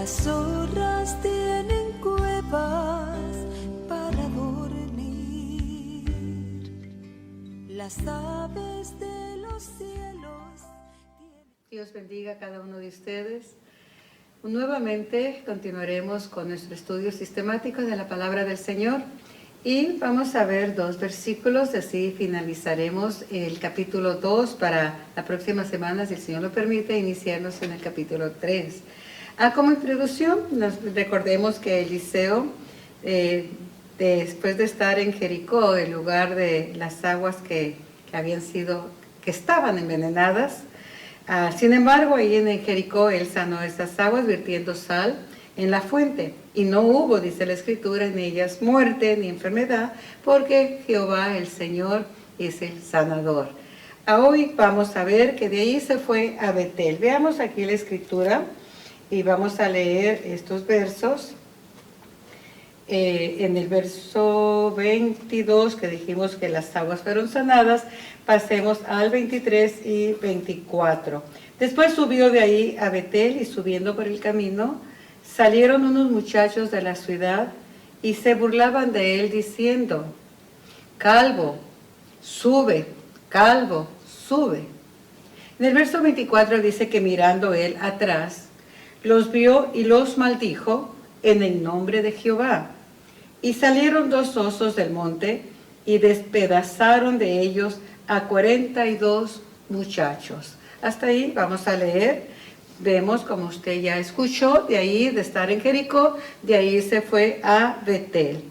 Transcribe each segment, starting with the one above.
Las zorras tienen cuevas para dormir, las aves de los cielos tienen... Dios bendiga a cada uno de ustedes. Nuevamente continuaremos con nuestro estudio sistemático de la palabra del Señor y vamos a ver 2 versículos, así finalizaremos el capítulo 2 para la próxima semana, si el Señor lo permite, iniciarnos en el capítulo 3. Como introducción, recordemos que Eliseo, después de estar en Jericó, el lugar de las aguas que estaban envenenadas, sin embargo, ahí en Jericó él sanó esas aguas vertiendo sal en la fuente. Y no hubo, dice la Escritura, en ellas muerte ni enfermedad, porque Jehová el Señor es el sanador. Hoy vamos a ver que de ahí se fue a Betel. Veamos aquí la Escritura y vamos a leer estos versos. En el verso 22, que dijimos que las aguas fueron sanadas, pasemos al 23 y 24. Después subió de ahí a Betel y subiendo por el camino, salieron unos muchachos de la ciudad y se burlaban de él diciendo: calvo, sube, calvo, sube. En el verso 24 dice que mirando él atrás, los vio y los maldijo en el nombre de Jehová. Y salieron 2 osos del monte y despedazaron de ellos a 42 muchachos. Hasta ahí vamos a leer. Vemos, como usted ya escuchó, de ahí de estar en Jericó, de ahí se fue a Betel.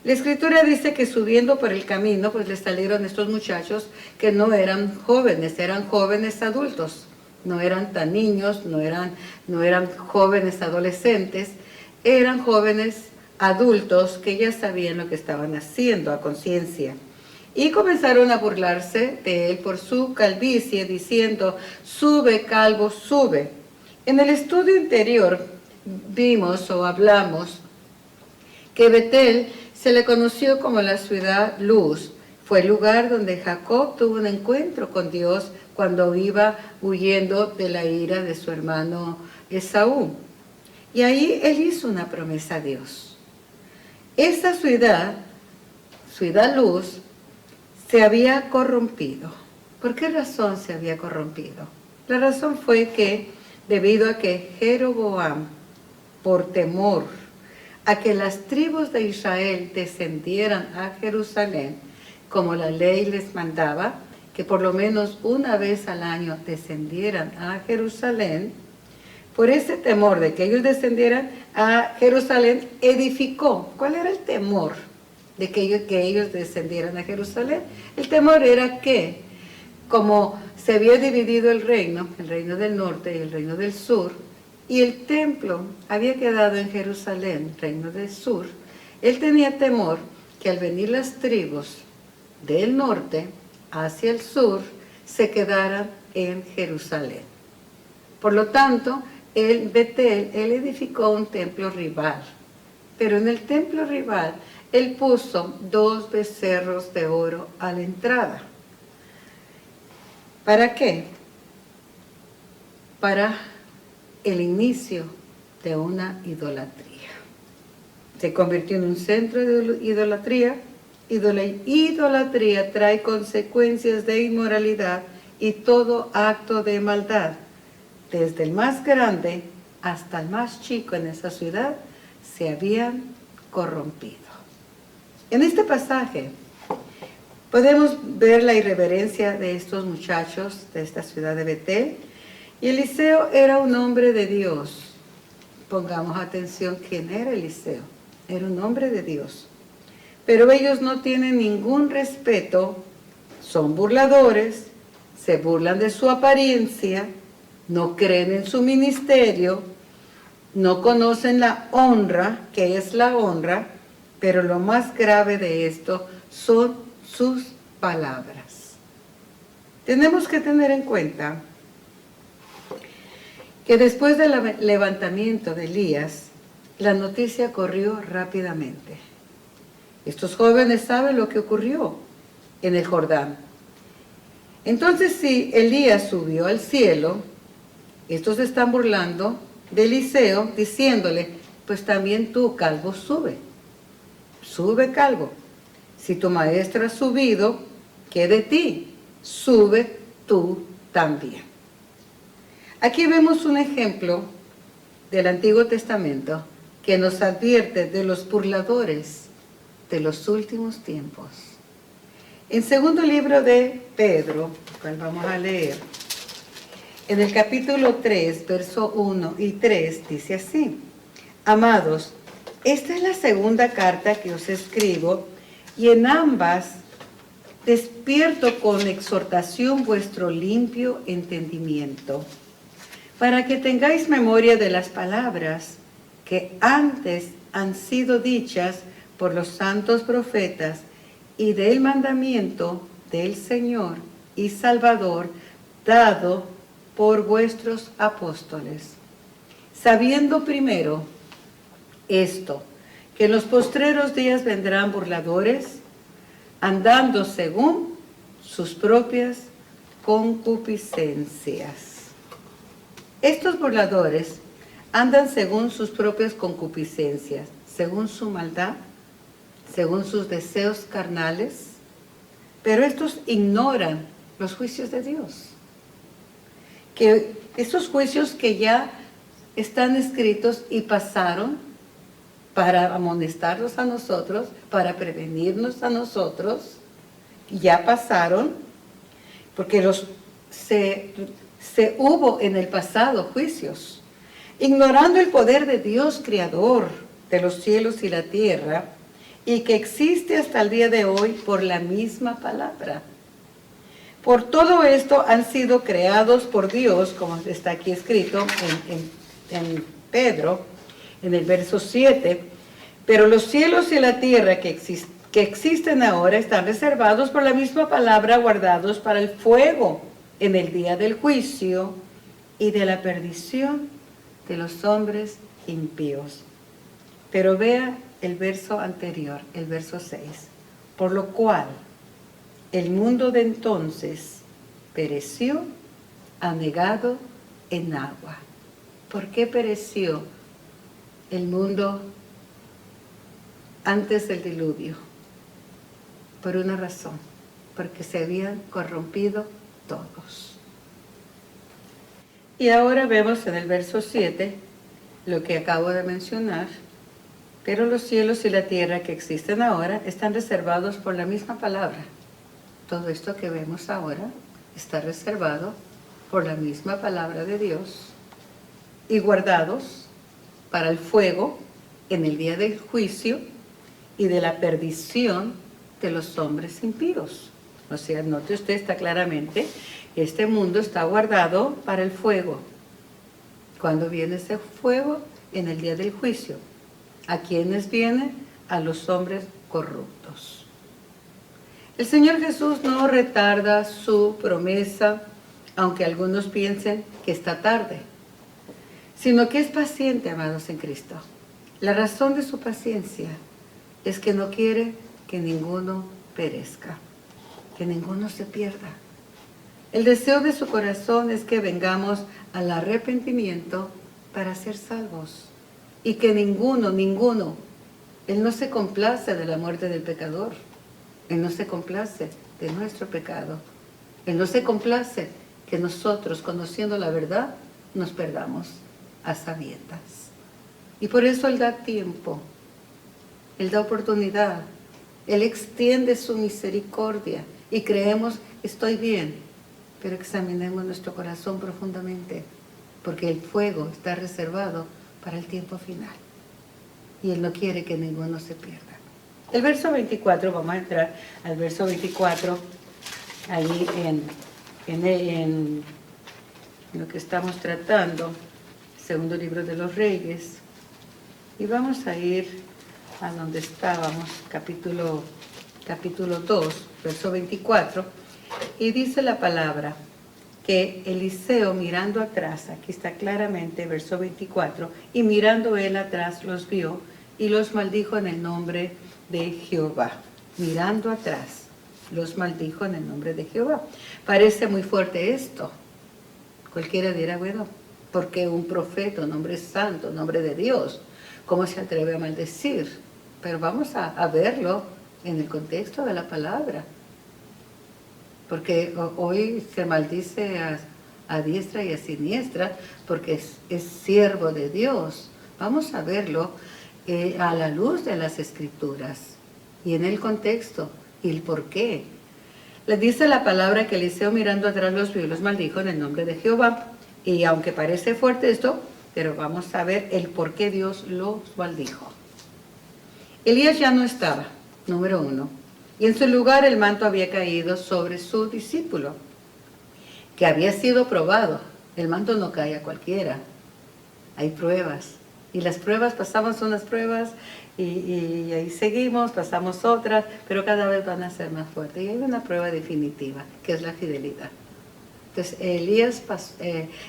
La Escritura dice que subiendo por el camino, pues le salieron estos muchachos que no eran jóvenes adultos. No eran tan niños, no eran jóvenes adolescentes, eran jóvenes adultos que ya sabían lo que estaban haciendo a conciencia. Y comenzaron a burlarse de él por su calvicie, diciendo: sube, calvo, sube. En el estudio anterior vimos o hablamos que Betel se le conoció como la ciudad luz. Fue el lugar donde Jacob tuvo un encuentro con Dios cuando iba huyendo de la ira de su hermano Esaú. Y ahí él hizo una promesa a Dios. Esa ciudad luz, se había corrompido. ¿Por qué razón se había corrompido? La razón fue que, debido a que Jeroboam, por temor a que las tribus de Israel descendieran a Jerusalén, como la ley les mandaba, que por lo menos una vez al año descendieran a Jerusalén, por ese temor de que ellos descendieran a Jerusalén, edificó. ¿Cuál era el temor de que ellos descendieran a Jerusalén? El temor era que, como se había dividido el reino del norte y el reino del sur, y el templo había quedado en Jerusalén, reino del sur, él tenía temor que al venir las tribus del norte hacia el sur, se quedaran en Jerusalén. Por lo tanto, Betel, él edificó un templo rival, pero en el templo rival, él puso 2 becerros de oro a la entrada. ¿Para qué? Para el inicio de una idolatría. Se convirtió en un centro de idolatría. Idolatría trae consecuencias de inmoralidad y todo acto de maldad. Desde el más grande hasta el más chico en esa ciudad se habían corrompido. En este pasaje podemos ver la irreverencia de estos muchachos de esta ciudad de Betel. Y Eliseo era un hombre de Dios. Pongamos atención, ¿quién era Eliseo? Era un hombre de Dios. Pero ellos no tienen ningún respeto, son burladores, se burlan de su apariencia, no creen en su ministerio, no conocen la honra, que es la honra, pero lo más grave de esto son sus palabras. Tenemos que tener en cuenta que después del levantamiento de Elías, la noticia corrió rápidamente. Estos jóvenes saben lo que ocurrió en el Jordán. Entonces, si Elías subió al cielo, estos se están burlando de Eliseo, diciéndole, pues también tú, calvo, sube. Sube, calvo. Si tu maestro ha subido, ¿qué de ti? Sube tú también. Aquí vemos un ejemplo del Antiguo Testamento que nos advierte de los burladores de los últimos tiempos. En segundo libro de Pedro, cual vamos a leer, en el capítulo 3, verso 1 y 3, dice así: Amados, esta es la segunda carta que os escribo, y en ambas despierto con exhortación vuestro limpio entendimiento, para que tengáis memoria de las palabras que antes han sido dichas por los santos profetas, y del mandamiento del Señor y Salvador dado por vuestros apóstoles, sabiendo primero esto, que en los postreros días vendrán burladores, andando según sus propias concupiscencias. Estos burladores andan según sus propias concupiscencias, según su maldad, según sus deseos carnales, pero estos ignoran los juicios de Dios. Que estos juicios que ya están escritos y pasaron para amonestarnos a nosotros, para prevenirnos a nosotros, ya pasaron, porque se hubo en el pasado juicios, ignorando el poder de Dios creador de los cielos y la tierra, y que existe hasta el día de hoy por la misma palabra. Por todo esto han sido creados por Dios, como está aquí escrito en Pedro, en el verso 7, pero los cielos y la tierra que existen ahora están reservados por la misma palabra, guardados para el fuego en el día del juicio y de la perdición de los hombres impíos. Pero vea el verso anterior, el verso 6. Por lo cual el mundo de entonces pereció anegado en agua. ¿Por qué pereció el mundo antes del diluvio? Por una razón, porque se habían corrompido todos. Y ahora vemos en el verso 7 lo que acabo de mencionar. Pero los cielos y la tierra que existen ahora están reservados por la misma palabra. Todo esto que vemos ahora está reservado por la misma palabra de Dios y guardados para el fuego en el día del juicio y de la perdición de los hombres impíos. O sea, note usted, está claramente, este mundo está guardado para el fuego. ¿Cuándo viene ese fuego? En el día del juicio. ¿A quiénes viene? A los hombres corruptos. El Señor Jesús no retarda su promesa, aunque algunos piensen que está tarde, sino que es paciente, amados en Cristo. La razón de su paciencia es que no quiere que ninguno perezca, que ninguno se pierda. El deseo de su corazón es que vengamos al arrepentimiento para ser salvos. Y que ninguno, Él no se complace de la muerte del pecador. Él no se complace de nuestro pecado. Él no se complace que nosotros, conociendo la verdad, nos perdamos a sabiendas. Y por eso Él da tiempo, Él da oportunidad, Él extiende su misericordia y creemos, estoy bien, pero examinemos nuestro corazón profundamente, porque el fuego está reservado para el tiempo final. Y Él no quiere que ninguno se pierda. El verso 24, vamos a entrar al verso 24, ahí en lo que estamos tratando, segundo libro de los Reyes. Y vamos a ir a donde estábamos, capítulo 2, verso 24. Y dice la palabra que Eliseo mirando atrás, aquí está claramente, verso 24, y mirando él atrás los vio y los maldijo en el nombre de Jehová. Mirando atrás, los maldijo en el nombre de Jehová. Parece muy fuerte esto. Cualquiera dirá, bueno, porque un profeta, un hombre santo, un hombre de Dios, ¿cómo se atreve a maldecir? Pero vamos a verlo en el contexto de la palabra. Porque hoy se maldice a diestra y a siniestra porque es siervo de Dios. Vamos a verlo a la luz de las Escrituras y en el contexto y el por qué. Le dice la palabra que Eliseo, mirando atrás los vio y los maldijo en el nombre de Jehová. Y aunque parece fuerte esto, pero vamos a ver el por qué Dios los maldijo. Elías ya no estaba, número 1. Y en su lugar el manto había caído sobre su discípulo, que había sido probado. El manto no cae a cualquiera. Hay pruebas. Y las pruebas, pasamos unas pruebas y ahí seguimos, pasamos otras, pero cada vez van a ser más fuertes. Y hay una prueba definitiva, que es la fidelidad. Entonces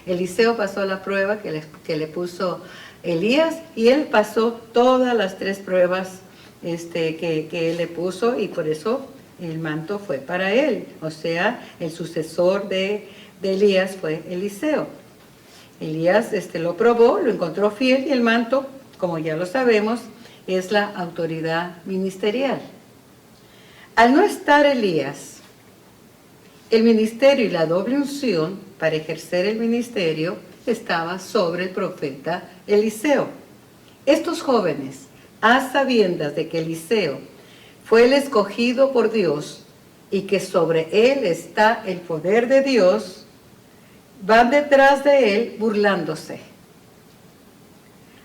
Eliseo pasó la prueba que le puso Elías, y él pasó todas las 3 pruebas que él le puso, y por eso el manto fue para él. O sea, el sucesor de Elías fue Eliseo. Elías lo probó, lo encontró fiel, y el manto, como ya lo sabemos, es la autoridad ministerial. Al no estar Elías, el ministerio y la doble unción para ejercer el ministerio estaba sobre el profeta Eliseo. Estos jóvenes, a sabiendas de que Eliseo fue el escogido por Dios y que sobre él está el poder de Dios, van detrás de él burlándose.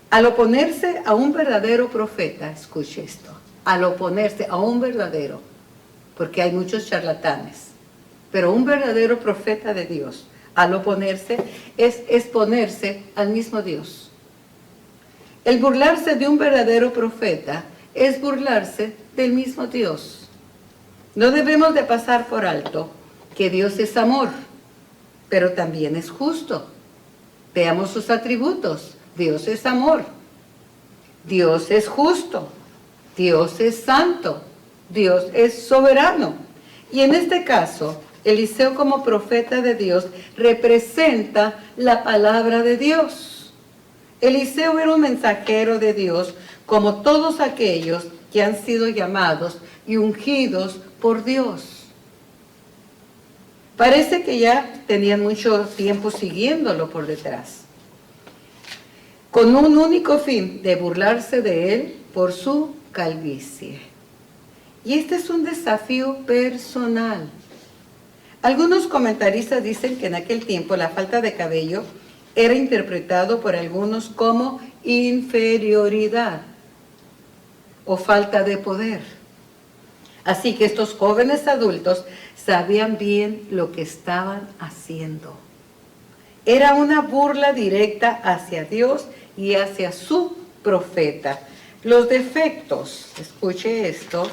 Al oponerse a un verdadero profeta, escuche esto, al oponerse a un verdadero, porque hay muchos charlatanes, pero un verdadero profeta de Dios, al oponerse, es exponerse al mismo Dios. El burlarse de un verdadero profeta es burlarse del mismo Dios. No debemos de pasar por alto que Dios es amor, pero también es justo. Veamos sus atributos. Dios es amor. Dios es justo. Dios es santo. Dios es soberano. Y en este caso, Eliseo como profeta de Dios representa la palabra de Dios. Eliseo era un mensajero de Dios, como todos aquellos que han sido llamados y ungidos por Dios. Parece que ya tenían mucho tiempo siguiéndolo por detrás, con un único fin, de burlarse de él por su calvicie. Y este es un desafío personal. Algunos comentaristas dicen que en aquel tiempo la falta de cabello era interpretado por algunos como inferioridad o falta de poder. Así que estos jóvenes adultos sabían bien lo que estaban haciendo. Era una burla directa hacia Dios y hacia su profeta. Los defectos, escuche esto,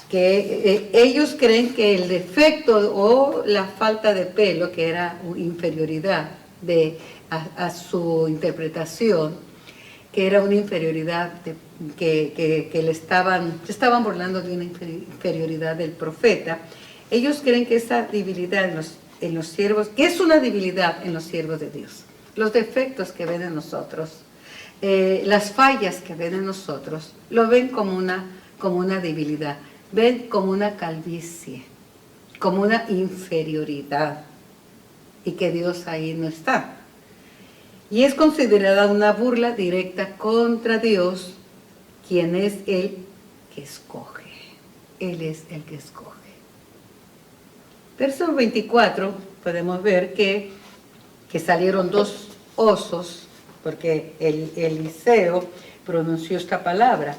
que ellos creen que el defecto o la falta de pelo, que era inferioridad a su interpretación, que era una inferioridad, que se estaban burlando de una inferioridad del profeta. Ellos creen que esa debilidad en los siervos, que es una debilidad en los siervos de Dios, los defectos que ven en nosotros, las fallas que ven en nosotros, lo ven como una debilidad, ven como una calvicie, como una inferioridad, y que Dios ahí no está. Y es considerada una burla directa contra Dios, quien es el que escoge. Él es el que escoge. Verso 24, podemos ver que salieron 2 osos, porque Eliseo pronunció esta palabra.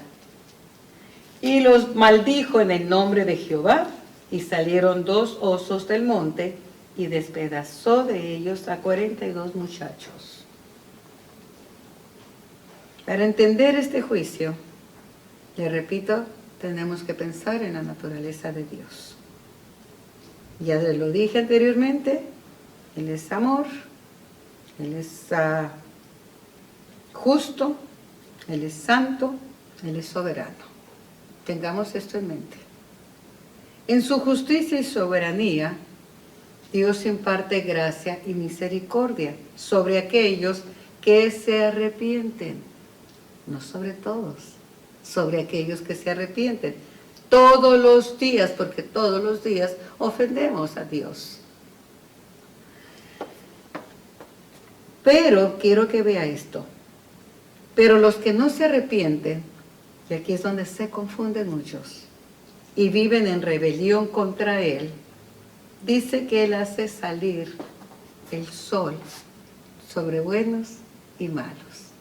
Y los maldijo en el nombre de Jehová, y salieron 2 osos del monte, y despedazó de ellos a 42 muchachos. Para entender este juicio, le repito, tenemos que pensar en la naturaleza de Dios. Ya lo dije anteriormente, Él es amor, Él es justo, Él es santo, Él es soberano. Tengamos esto en mente. En su justicia y soberanía, Dios imparte gracia y misericordia sobre aquellos que se arrepienten, no sobre todos, sobre aquellos que se arrepienten. Todos los días, porque todos los días ofendemos a Dios. Pero quiero que vea esto. Pero los que no se arrepienten, y aquí es donde se confunden muchos, y viven en rebelión contra Él, dice que Él hace salir el sol sobre buenos y malos,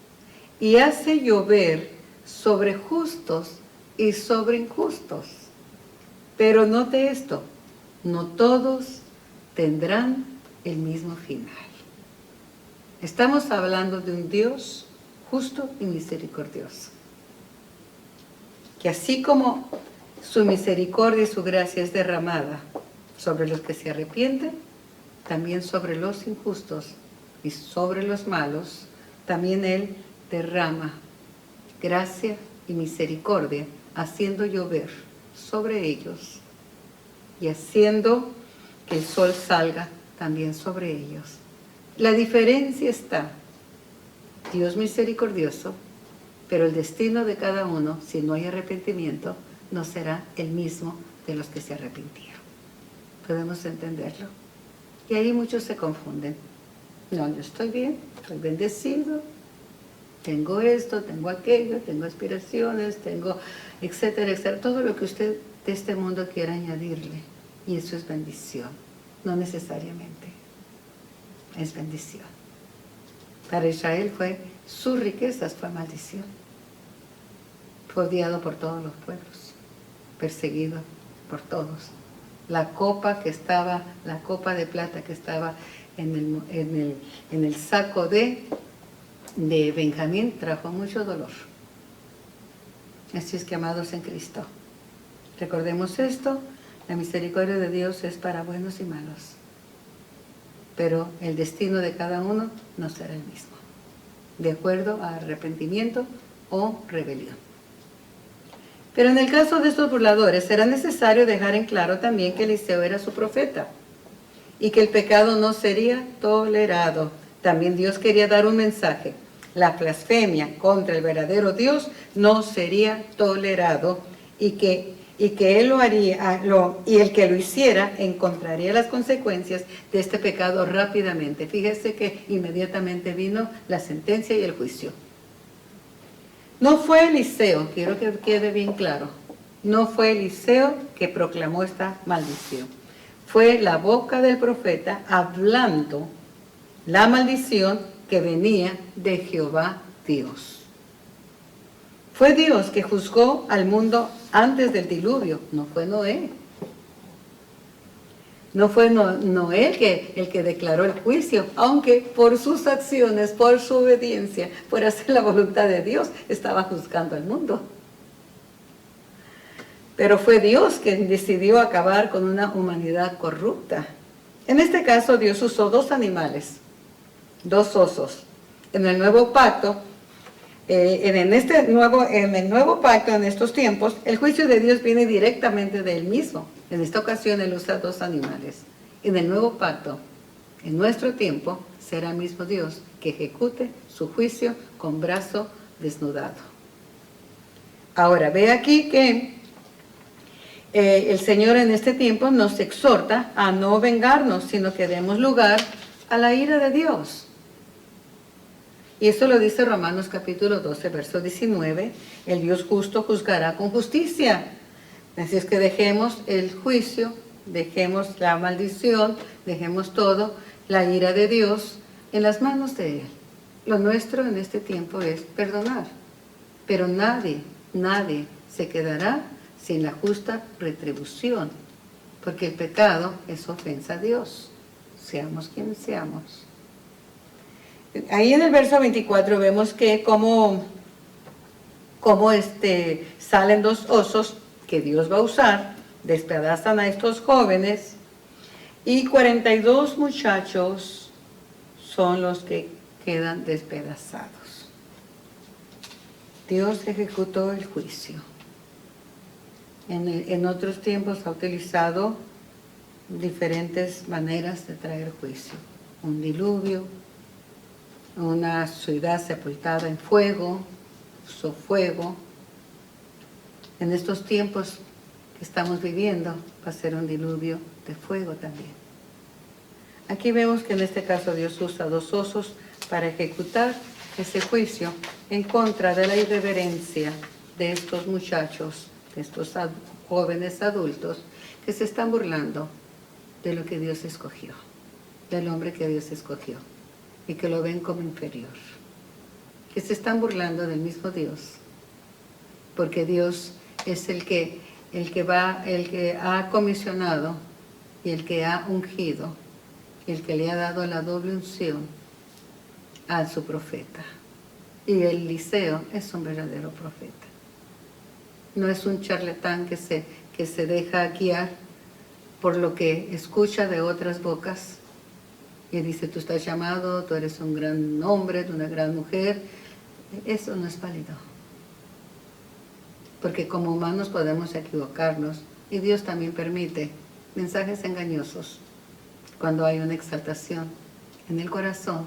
y hace llover sobre justos y sobre injustos. Pero note esto, no todos tendrán el mismo final. Estamos hablando de un Dios justo y misericordioso, que así como su misericordia y su gracia es derramada sobre los que se arrepienten, también sobre los injustos y sobre los malos, también Él derrama gracia y misericordia, haciendo llover sobre ellos y haciendo que el sol salga también sobre ellos. La diferencia está, Dios misericordioso, pero el destino de cada uno, si no hay arrepentimiento, no será el mismo de los que se arrepintieron. ¿Podemos entenderlo? Y ahí muchos se confunden. No, yo estoy bien, estoy bendecido, tengo esto, tengo aquello, tengo aspiraciones, tengo etcétera, etcétera. Todo lo que usted de este mundo quiera añadirle. Y eso es bendición. No necesariamente. Es bendición. Para Israel sus riquezas fue maldición. Fue odiado por todos los pueblos, perseguido por todos. La copa de plata que estaba en el saco de Benjamín trajo mucho dolor. Así es que, amados en Cristo, recordemos esto, la misericordia de Dios es para buenos y malos, pero el destino de cada uno no será el mismo, de acuerdo a arrepentimiento o rebelión. Pero en el caso de estos burladores, será necesario dejar en claro también que Eliseo era su profeta y que el pecado no sería tolerado. También Dios quería dar un mensaje. La blasfemia contra el verdadero Dios no sería tolerado y que Él lo haría, y el que lo hiciera encontraría las consecuencias de este pecado rápidamente. Fíjese que inmediatamente vino la sentencia y el juicio. No fue Eliseo, quiero que quede bien claro, no fue Eliseo que proclamó esta maldición. Fue la boca del profeta hablando la maldición que venía de Jehová Dios. Fue Dios que juzgó al mundo antes del diluvio, no fue Noé. No fue Noé el que declaró el juicio, aunque por sus acciones, por su obediencia, por hacer la voluntad de Dios, estaba juzgando al mundo. Pero fue Dios quien decidió acabar con una humanidad corrupta. En este caso, Dios usó dos animales, dos osos. En el nuevo pacto, en el nuevo pacto, en estos tiempos, el juicio de Dios viene directamente de Él mismo. En esta ocasión Él usa dos animales. En el nuevo pacto, en nuestro tiempo, será el mismo Dios que ejecute su juicio con brazo desnudado. Ahora, ve aquí que el Señor en este tiempo nos exhorta a no vengarnos, sino que demos lugar a la ira de Dios. Y esto lo dice Romanos capítulo 12, verso 19. El Dios justo juzgará con justicia. Así es que dejemos el juicio, dejemos la maldición, dejemos todo, la ira de Dios en las manos de Él. Lo nuestro en este tiempo es perdonar. Pero nadie se quedará sin la justa retribución, porque el pecado es ofensa a Dios, seamos quienes seamos. Ahí en el verso 24 vemos que como salen dos osos que Dios va a usar, despedazan a estos jóvenes, y 42 muchachos son los que quedan despedazados. Dios ejecutó el juicio. En otros tiempos ha utilizado diferentes maneras de traer juicio. Un diluvio, una ciudad sepultada en fuego, fuego. En estos tiempos que estamos viviendo va a ser un diluvio de fuego también. Aquí vemos que en este caso Dios usa 2 osos para ejecutar ese juicio en contra de la irreverencia de estos muchachos, de estos jóvenes adultos que se están burlando de lo que Dios escogió, del hombre que Dios escogió y que lo ven como inferior, que se están burlando del mismo Dios, porque Dios es el que ha comisionado y el que ha ungido, el que le ha dado la doble unción a su profeta. Y Eliseo es un verdadero profeta. No es un charlatán que se deja guiar por lo que escucha de otras bocas y dice, tú estás llamado, tú eres un gran hombre, una gran mujer. Eso no es válido. Porque como humanos podemos equivocarnos y Dios también permite mensajes engañosos cuando hay una exaltación en el corazón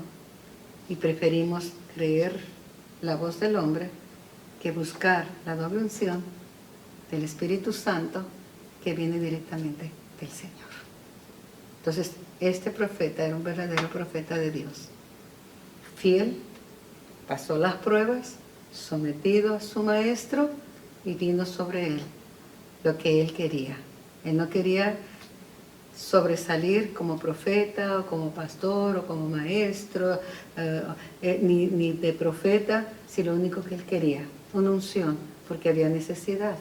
y preferimos creer la voz del hombre que buscar la doble unción del Espíritu Santo que viene directamente del Señor. Entonces, este profeta era un verdadero profeta de Dios. Fiel, pasó las pruebas, sometido a su maestro y vino sobre él lo que él quería. Él no quería sobresalir como profeta o como pastor o como maestro, ni de profeta, sino lo único que él quería, una unción, porque había necesidad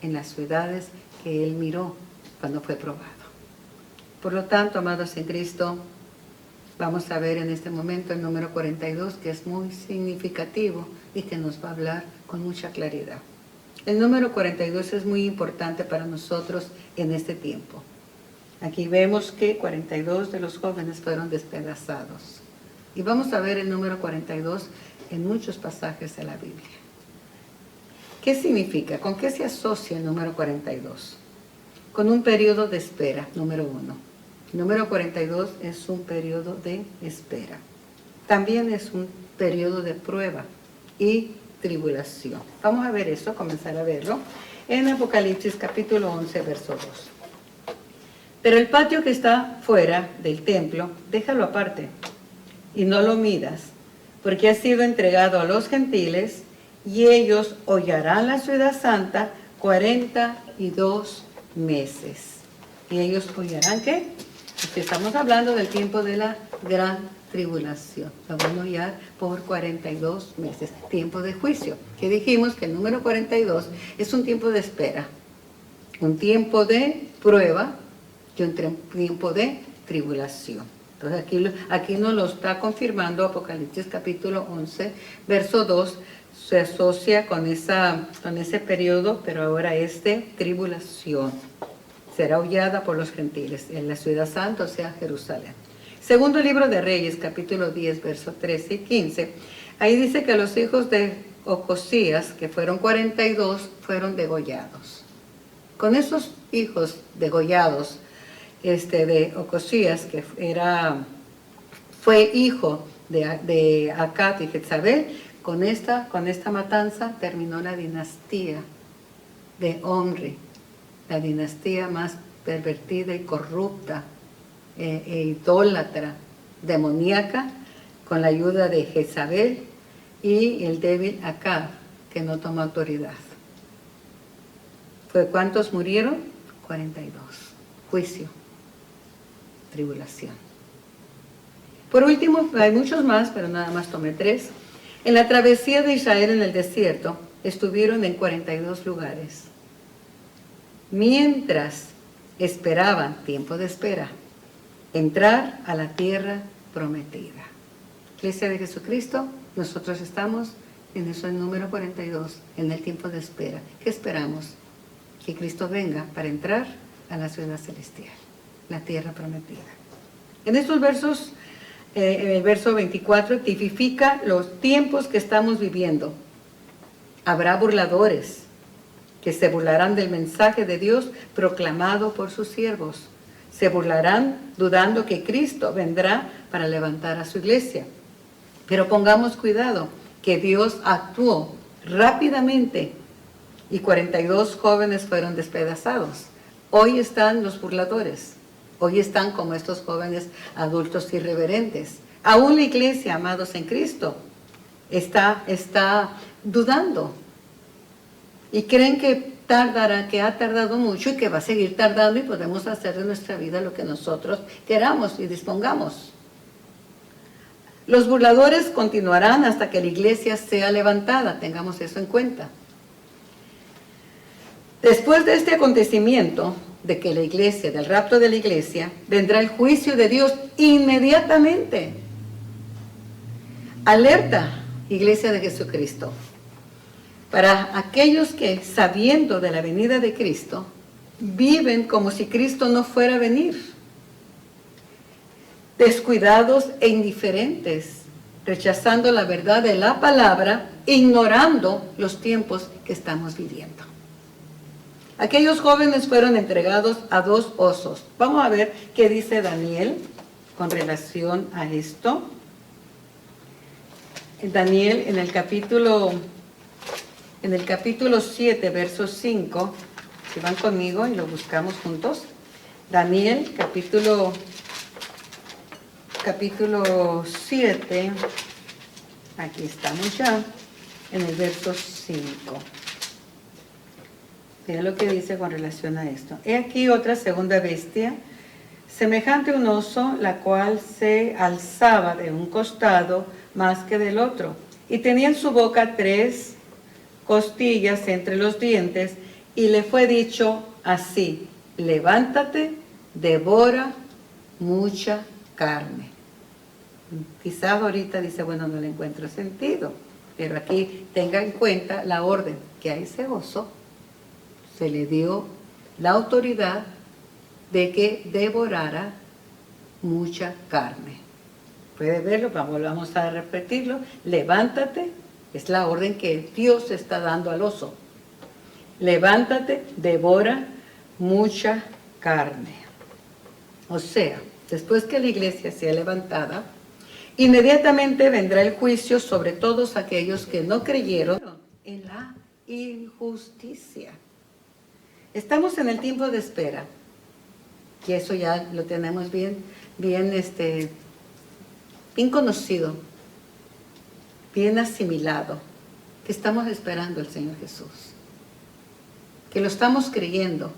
en las ciudades que él miró cuando fue probado. Por lo tanto, amados en Cristo, vamos a ver en este momento el número 42, que es muy significativo y que nos va a hablar con mucha claridad. El número 42 es muy importante para nosotros en este tiempo. Aquí vemos que 42 de los jóvenes fueron despedazados. Y vamos a ver el número 42 en muchos pasajes de la Biblia. ¿Qué significa? ¿Con qué se asocia el número 42? Con un periodo de espera, número 1. El número 42 es un periodo de espera. También es un periodo de prueba y tribulación. Vamos a ver eso, comenzar a verlo, en Apocalipsis capítulo 11, verso 2. Pero el patio que está fuera del templo, déjalo aparte y no lo midas, porque ha sido entregado a los gentiles y ellos hollarán la ciudad santa 42 meses. ¿Y ellos hollarán qué? Porque estamos hablando del tiempo de la gran tribulación. Lo van a hollar por 42 meses. Tiempo de juicio. Que dijimos que el número 42 es un tiempo de espera, un tiempo de prueba y un tiempo de tribulación. Entonces aquí nos lo está confirmando Apocalipsis capítulo 11, verso 2, se asocia con ese periodo, pero ahora es de tribulación. Será hollada por los gentiles en la ciudad santa, o sea, Jerusalén. Segundo libro de Reyes, capítulo 10, verso 13 y 15, ahí dice que los hijos de Ocosías, que fueron 42, fueron degollados. Con esos hijos degollados, de Ocosías, que fue hijo de Acab y Jezabel, con esta matanza terminó la dinastía de Omri, la dinastía más pervertida y corrupta, idólatra, demoníaca, con la ayuda de Jezabel y el débil Acab, que no tomó autoridad. ¿Cuántos murieron? 42. Juicio, tribulación. Por último, hay muchos más, pero nada más tomé 3. En la travesía de Israel en el desierto, estuvieron en 42 lugares. Mientras esperaban, tiempo de espera, entrar a la tierra prometida. Iglesia de Jesucristo, nosotros estamos en eso, el número 42, en el tiempo de espera. ¿Qué esperamos? Que Cristo venga para entrar a la ciudad celestial, la tierra prometida. En estos versos, el verso 24 tipifica los tiempos que estamos viviendo. Habrá burladores que se burlarán del mensaje de Dios proclamado por sus siervos. Se burlarán dudando que Cristo vendrá para levantar a su iglesia. Pero pongamos cuidado, que Dios actuó rápidamente y 42 jóvenes fueron despedazados. Hoy están los burladores. Hoy están como estos jóvenes adultos irreverentes. Aún la iglesia, amados en Cristo, está dudando. Y creen que tardará, que ha tardado mucho y que va a seguir tardando y podemos hacer de nuestra vida lo que nosotros queramos y dispongamos. Los burladores continuarán hasta que la iglesia sea levantada, tengamos eso en cuenta. Después de este acontecimiento, de que la iglesia, del rapto de la iglesia, vendrá el juicio de Dios inmediatamente. Alerta, iglesia de Jesucristo, para aquellos que, sabiendo de la venida de Cristo, viven como si Cristo no fuera a venir, descuidados e indiferentes, rechazando la verdad de la palabra, ignorando los tiempos que estamos viviendo. Aquellos jóvenes fueron entregados a 2 osos. Vamos a ver qué dice Daniel con relación a esto. Daniel en el capítulo 7, verso 5, si van conmigo y lo buscamos juntos. Daniel, capítulo 7, aquí estamos ya, en el verso 5. Mira lo que dice con relación a esto. He aquí otra segunda bestia, semejante a un oso, la cual se alzaba de un costado más que del otro, y tenía en su boca 3 costillas entre los dientes, y le fue dicho así: levántate, devora mucha carne. Quizás ahorita dice, bueno, no le encuentro sentido, pero aquí tenga en cuenta la orden, que a ese oso se le dio la autoridad de que devorara mucha carne. Puede verlo, vamos a repetirlo. Levántate, es la orden que Dios está dando al oso. Levántate, devora mucha carne. O sea, después que la iglesia sea levantada, inmediatamente vendrá el juicio sobre todos aquellos que no creyeron en la injusticia. Estamos en el tiempo de espera, que eso ya lo tenemos bien conocido, bien asimilado, que estamos esperando al Señor Jesús, que lo estamos creyendo,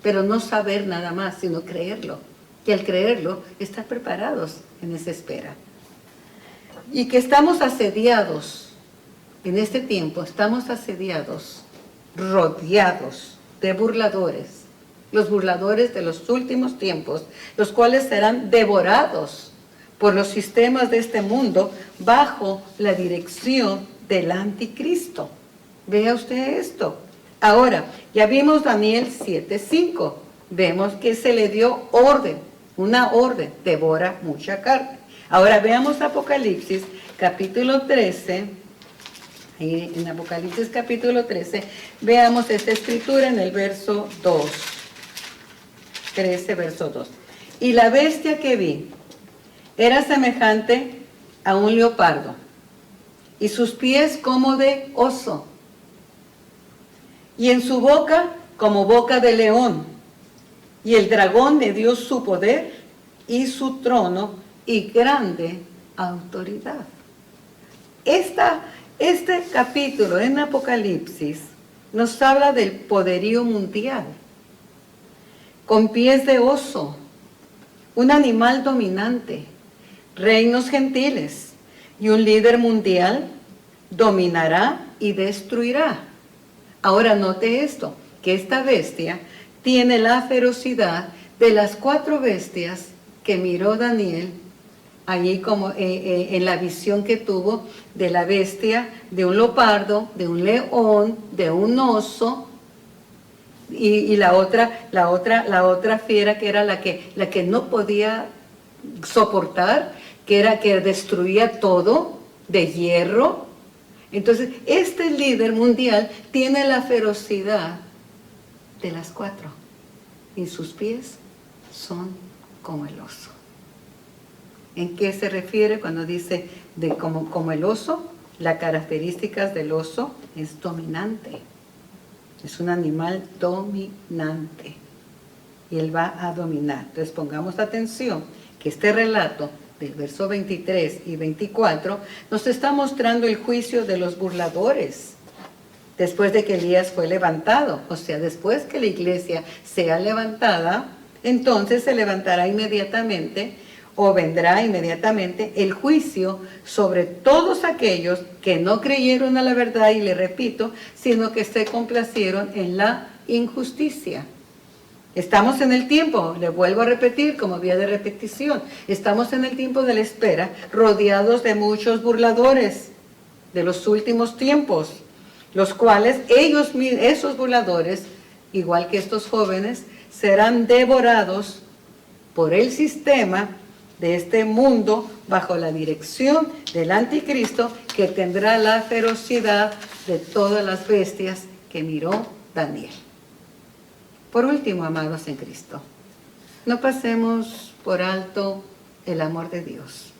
pero no saber nada más, sino creerlo, que al creerlo, estar preparados en esa espera. Y que estamos asediados, en este tiempo, estamos asediados, rodeados de burladores, los burladores de los últimos tiempos, los cuales serán devorados por los sistemas de este mundo bajo la dirección del anticristo. Vea usted esto. Ahora, ya vimos Daniel 7:5, vemos que se le dio orden, una orden, devora mucha carne. Ahora veamos Apocalipsis capítulo 13, ahí en Apocalipsis capítulo 13, veamos esta escritura en el verso 2, 13 verso 2. Y la bestia que vi era semejante a un leopardo, y sus pies como de oso, y en su boca como boca de león, y el dragón le dio su poder y su trono y grande autoridad. Este capítulo en Apocalipsis nos habla del poderío mundial, con pies de oso, un animal dominante, reinos gentiles y un líder mundial dominará y destruirá. Ahora note esto, que esta bestia tiene la ferocidad de las 4 bestias que miró Daniel allí como en la visión que tuvo de la bestia, de un leopardo, de un león, de un oso, y la otra fiera que era la que no podía soportar, que destruía todo, de hierro. Entonces, este líder mundial tiene la ferocidad de las 4, y sus pies son como el oso. ¿En qué se refiere cuando dice como el oso? Las características del oso es dominante. Es un animal dominante. Y él va a dominar. Entonces pongamos atención que este relato del verso 23 y 24 nos está mostrando el juicio de los burladores. Después de que Elías fue levantado, o sea, después que la iglesia sea levantada, entonces se levantará inmediatamente o vendrá inmediatamente el juicio sobre todos aquellos que no creyeron a la verdad, y le repito, sino que se complacieron en la injusticia. Estamos en el tiempo, le vuelvo a repetir como vía de repetición, estamos en el tiempo de la espera, rodeados de muchos burladores de los últimos tiempos, los cuales esos burladores, igual que estos jóvenes, serán devorados por el sistema de este mundo bajo la dirección del anticristo, que tendrá la ferocidad de todas las bestias que miró Daniel. Por último, amados en Cristo, no pasemos por alto el amor de Dios,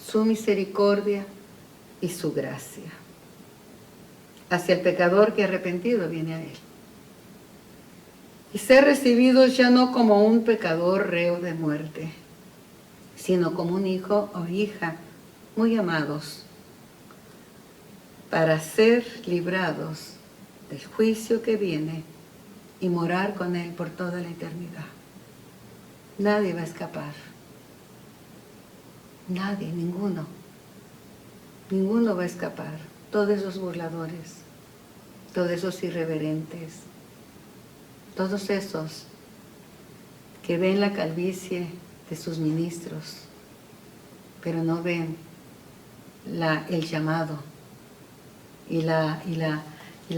su misericordia y su gracia hacia el pecador que arrepentido viene a Él, y ser recibidos ya no como un pecador reo de muerte, sino como un hijo o hija muy amados, para ser librados del juicio que viene y morar con Él por toda la eternidad. Nadie va a escapar. Nadie, ninguno. Ninguno va a escapar. Todos esos burladores, todos esos irreverentes, todos esos que ven la calvicie de sus ministros, pero no ven el llamado y la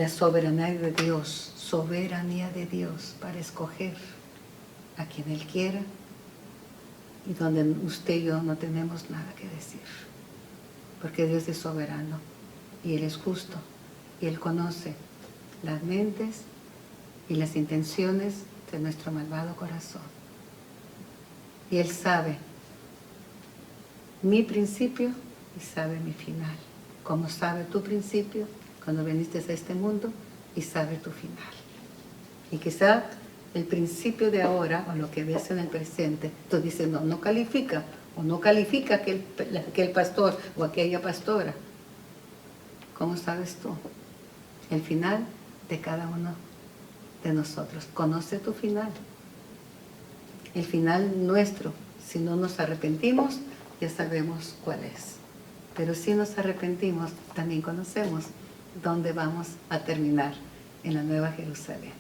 soberanía de Dios para escoger a quien Él quiera, y donde usted y yo no tenemos nada que decir, porque Dios es soberano y Él es justo, y Él conoce las mentes y las intenciones de nuestro malvado corazón, y Él sabe mi principio y sabe mi final, como sabe tu principio cuando viniste a este mundo y sabe tu final. Y quizá el principio de ahora, o lo que ves en el presente, tú dices, no califica, o no califica aquel pastor o aquella pastora. ¿Cómo sabes tú? El final de cada uno de nosotros. Conoce tu final. El final nuestro, si no nos arrepentimos, ya sabemos cuál es. Pero si nos arrepentimos, también conocemos dónde vamos a terminar, en la Nueva Jerusalén.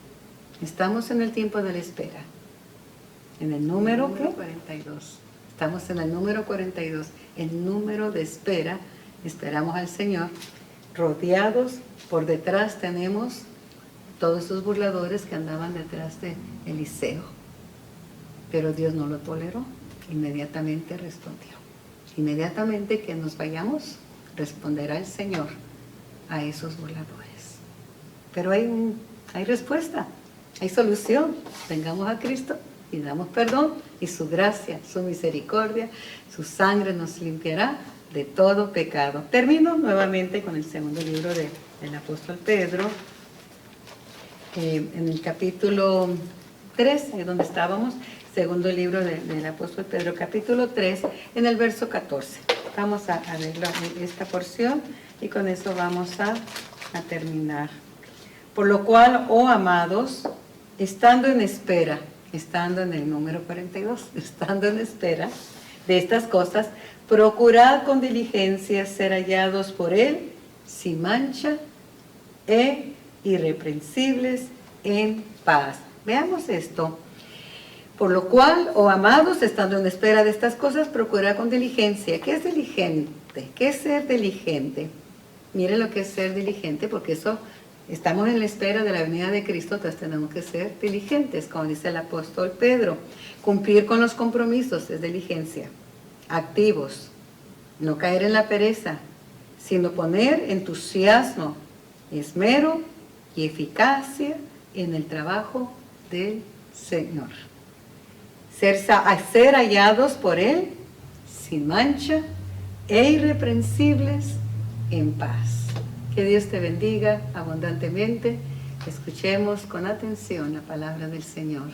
Estamos en el tiempo de la espera. En el número 42. Estamos en el número 42. El número de espera. Esperamos al Señor. Rodeados, por detrás tenemos todos esos burladores que andaban detrás de Eliseo. Pero Dios no lo toleró. Inmediatamente respondió. Inmediatamente que nos vayamos, responderá el Señor a esos burladores. Pero hay respuesta, hay solución. Vengamos a Cristo y damos perdón, y su gracia, su misericordia, su sangre nos limpiará de todo pecado. Termino nuevamente con el segundo libro del apóstol Pedro, en el capítulo 3, ahí donde estábamos, segundo libro del apóstol Pedro, capítulo 3, en el verso 14. Vamos a ver esta porción y con eso vamos a terminar. Por lo cual, oh amados, estando en espera, estando en el número 42, estando en espera de estas cosas, procurad con diligencia ser hallados por Él, sin mancha e irreprensibles en paz. Veamos esto. Por lo cual, oh amados, estando en espera de estas cosas, procurad con diligencia. ¿Qué es diligente? ¿Qué es ser diligente? Miren lo que es ser diligente, porque eso, estamos en la espera de la venida de Cristo, entonces tenemos que ser diligentes, como dice el apóstol Pedro. Cumplir con los compromisos es diligencia. Activos, no caer en la pereza, sino poner entusiasmo, esmero y eficacia en el trabajo del Señor. ser hallados por Él sin mancha e irreprensibles en paz. Que Dios te bendiga abundantemente. Escuchemos con atención la palabra del Señor.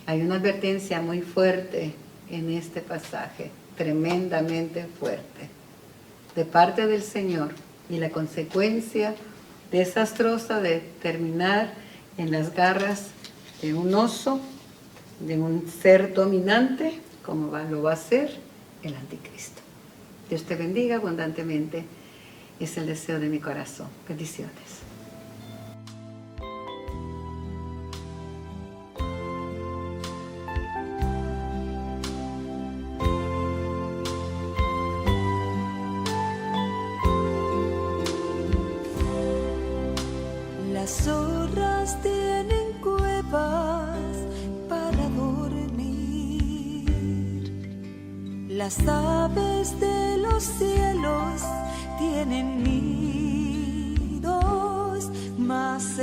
Hay una advertencia muy fuerte en este pasaje, tremendamente fuerte, de parte del Señor, y la consecuencia desastrosa de terminar en las garras de un oso, de un ser dominante, como lo va a ser el anticristo. Dios te bendiga abundantemente. Es el deseo de mi corazón. Bendiciones. Las zorras tienen cuevas para dormir. Las aves de los cielos tienen nidos, mas